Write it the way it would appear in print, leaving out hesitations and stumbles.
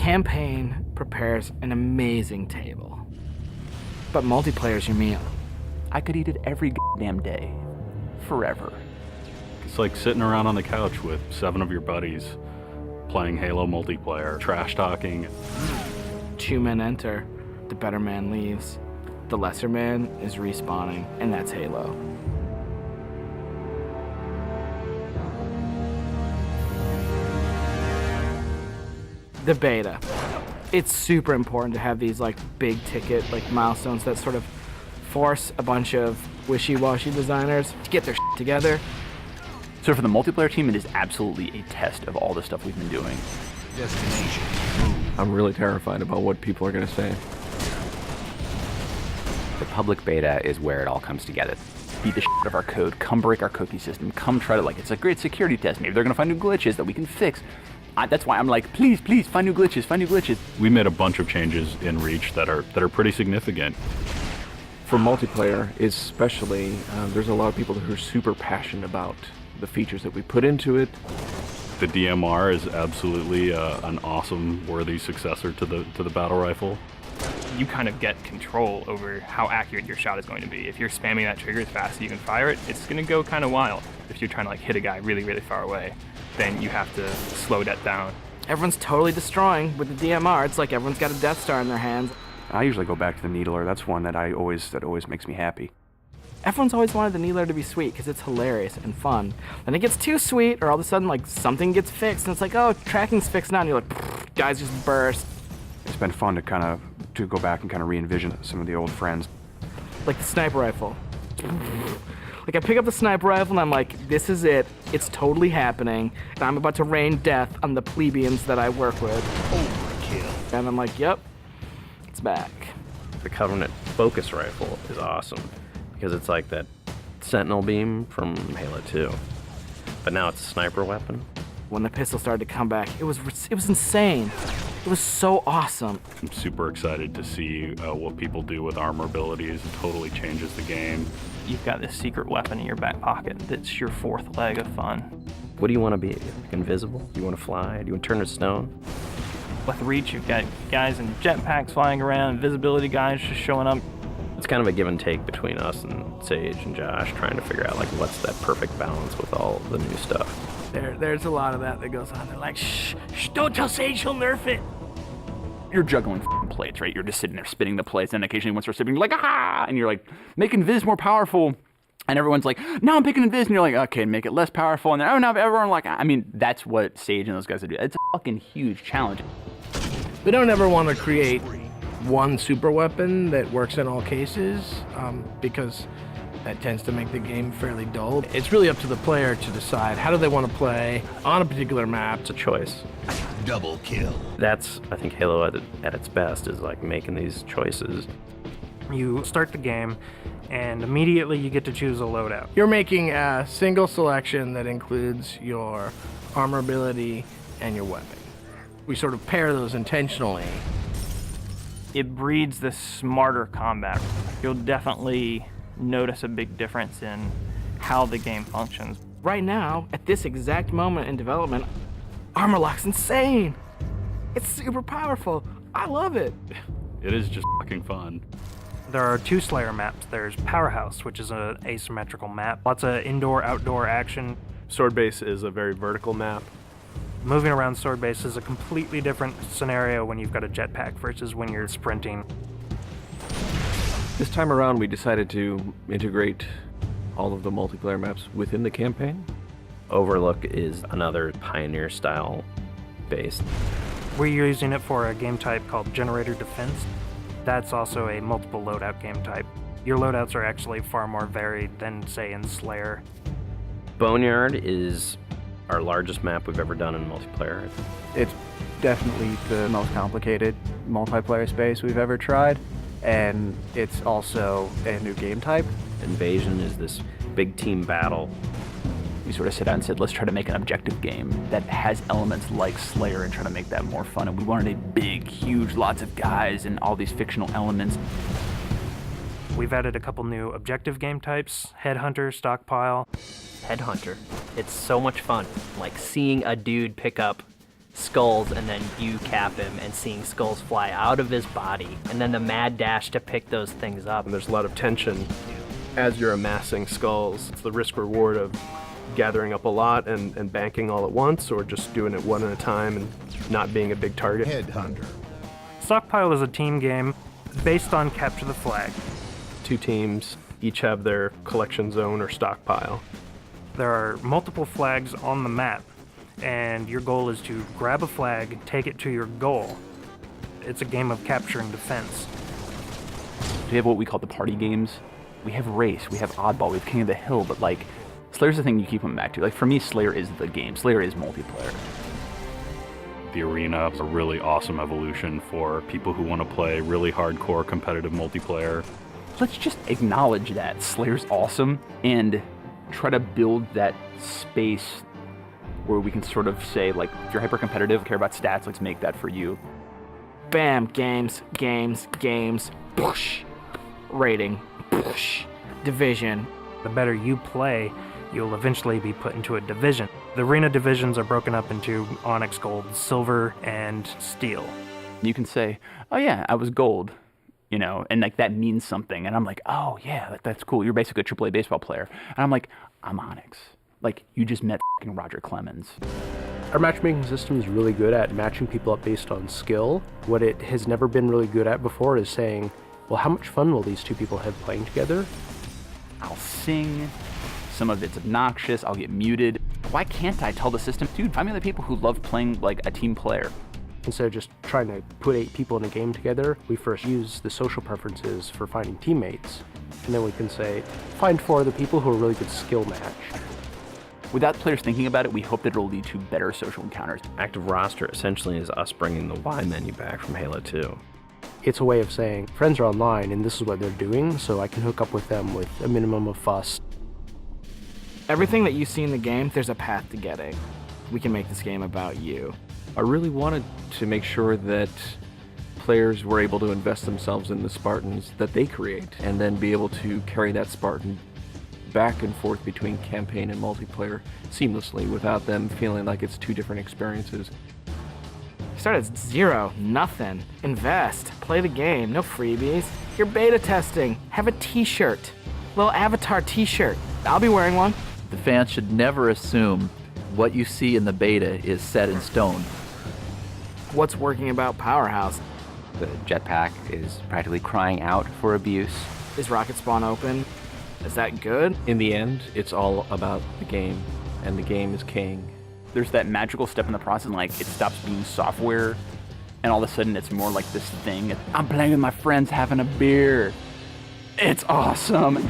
campaign prepares an amazing table, but multiplayer's your meal. I could eat it every goddamn day, forever. It's like sitting around on the couch with 7 of your buddies, playing Halo multiplayer, trash talking. 2 men enter, the better man leaves. The lesser man is respawning, and that's Halo. The beta. It's super important to have these like big ticket like milestones that sort of force a bunch of wishy-washy designers to get their shit together. So for the multiplayer team, it is absolutely a test of all the stuff we've been doing. Destination. I'm really terrified about what people are going to say. The public beta is where it all comes together. Beat the shit out of our code, come break our cookie system, come try to, like, it's a great security test. Maybe they're going to find new glitches that we can fix. That's why I'm like, please, please, find new glitches, find new glitches. We made a bunch of changes in Reach that are pretty significant. For multiplayer, especially, there's a lot of people who are super passionate about the features that we put into it. The DMR is absolutely an awesome, worthy successor to the battle rifle. You kind of get control over how accurate your shot is going to be. If you're spamming that trigger as fast as you can fire it, it's going to go kind of wild. If you're trying to like hit a guy really, really far away, then you have to slow that down. Everyone's totally destroying with the DMR. It's like everyone's got a Death Star in their hands. I usually go back to the Needler. That's one that always makes me happy. Everyone's always wanted the Needler to be sweet because it's hilarious and fun. Then it gets too sweet, or all of a sudden like something gets fixed, and it's like, oh, tracking's fixed now, and you're like, guys just burst. It's been fun to go back and kind of re-envision some of the old friends. Like the sniper rifle. Like I pick up the sniper rifle and I'm like, this is it. It's totally happening, and I'm about to rain death on the plebeians that I work with. Overkill. And I'm like, yep, it's back. The Covenant focus rifle is awesome because it's like that Sentinel beam from Halo 2, but now it's a sniper weapon. When the pistol started to come back, it was insane. It was so awesome. I'm super excited to see what people do with armor abilities. It totally changes the game. You've got this secret weapon in your back pocket that's your 4th leg of fun. What do you want to be? Like invisible? Do you want to fly? Do you want to turn to stone? With Reach, you've got guys in jetpacks flying around, invisibility guys just showing up. It's kind of a give and take between us and Sage and Josh, trying to figure out like what's that perfect balance with all the new stuff. There's a lot of that goes on. They're like, shh, don't tell Sage, he'll nerf it. You're juggling plates, right? You're just sitting there spinning the plates, and occasionally one starts spinning, you're like, ah! And you're like, make Invis more powerful. And everyone's like, no, I'm picking Invis. And you're like, okay, make it less powerful. And then, oh, now everyone like, I mean, that's what Sage and those guys do. It's a fucking huge challenge. We don't ever want to create one super weapon that works in all cases, because that tends to make the game fairly dull. It's really up to the player to decide how do they want to play on a particular map. It's a choice. Double kill. That's, I think, Halo at its best, is like making these choices. You start the game, and immediately you get to choose a loadout. You're making a single selection that includes your armor ability and your weapon. We sort of pair those intentionally. It breeds this smarter combat. You'll definitely notice a big difference in how the game functions. Right now, at this exact moment in development, Armor Lock's insane. It's super powerful. I love it. It is just fucking fun. There are 2 Slayer maps. There's Powerhouse, which is an asymmetrical map. Lots of indoor-outdoor action. Sword Base is a very vertical map. Moving around Sword Base is a completely different scenario when you've got a jetpack versus when you're sprinting. This time around, we decided to integrate all of the multiplayer maps within the campaign. Overlook is another Pioneer-style base. We're using it for a game type called Generator Defense. That's also a multiple loadout game type. Your loadouts are actually far more varied than, say, in Slayer. Boneyard is our largest map we've ever done in multiplayer. It's definitely the most complicated multiplayer space we've ever tried, and it's also a new game type. Invasion is this big team battle. We sort of sat down and said, let's try to make an objective game that has elements like Slayer and try to make that more fun. And we wanted a big, huge, lots of guys and all these fictional elements. We've added a couple new objective game types, Headhunter, Stockpile. Headhunter. It's so much fun. Like seeing a dude pick up skulls and then you cap him and seeing skulls fly out of his body and then the mad dash to pick those things up. And there's a lot of tension as you're amassing skulls. It's the risk reward of gathering up a lot and banking all at once, or just doing it one at a time and not being a big target. Headhunter. Stockpile is a team game based on capture the flag. 2 teams each have their collection zone or stockpile. There are multiple flags on the map, and your goal is to grab a flag, take it to your goal. It's a game of capture and defense. We have what we call the party games. We have Race, we have Oddball, we have King of the Hill, but like, Slayer's the thing you keep coming back to. Like, for me, Slayer is the game. Slayer is multiplayer. The arena is a really awesome evolution for people who want to play really hardcore competitive multiplayer. Let's just acknowledge that Slayer's awesome and try to build that space where we can sort of say, like, if you're hyper competitive, care about stats, let's make that for you. Bam, games, push, rating, push, division. The better you play, you'll eventually be put into a division. The arena divisions are broken up into Onyx, Gold, Silver, and Steel. You can say, oh yeah, I was Gold, you know, and like that means something. And I'm like, oh yeah, that's cool. You're basically a AAA baseball player. And I'm like, I'm Onyx. Like, you just met f***ing Roger Clemens. Our matchmaking system is really good at matching people up based on skill. What it has never been really good at before is saying, well, how much fun will these 2 people have playing together? I'll sing. Some of it's obnoxious. I'll get muted. Why can't I tell the system, dude, find me the people who love playing like a team player? Instead of just trying to put 8 people in a game together, we first use the social preferences for finding teammates. And then we can say, find 4 of the people who are really good skill match. Without players thinking about it, we hope that it'll lead to better social encounters. Active roster essentially is us bringing the Y menu back from Halo 2. It's a way of saying, friends are online and this is what they're doing, so I can hook up with them with a minimum of fuss. Everything that you see in the game, there's a path to getting. We can make this game about you. I really wanted to make sure that players were able to invest themselves in the Spartans that they create, and then be able to carry that Spartan back and forth between campaign and multiplayer seamlessly without them feeling like it's 2 different experiences. Start at 0, nothing. Invest, play the game, no freebies. You're beta testing, have a t-shirt. Little avatar t-shirt. I'll be wearing one. The fans should never assume what you see in the beta is set in stone. What's working about Powerhouse? The jetpack is practically crying out for abuse. Is Rocket Spawn open? Is that good? In the end, it's all about the game, and the game is king. There's that magical step in the process, like it stops being software, and all of a sudden it's more like this thing. I'm playing with my friends having a beer. It's awesome.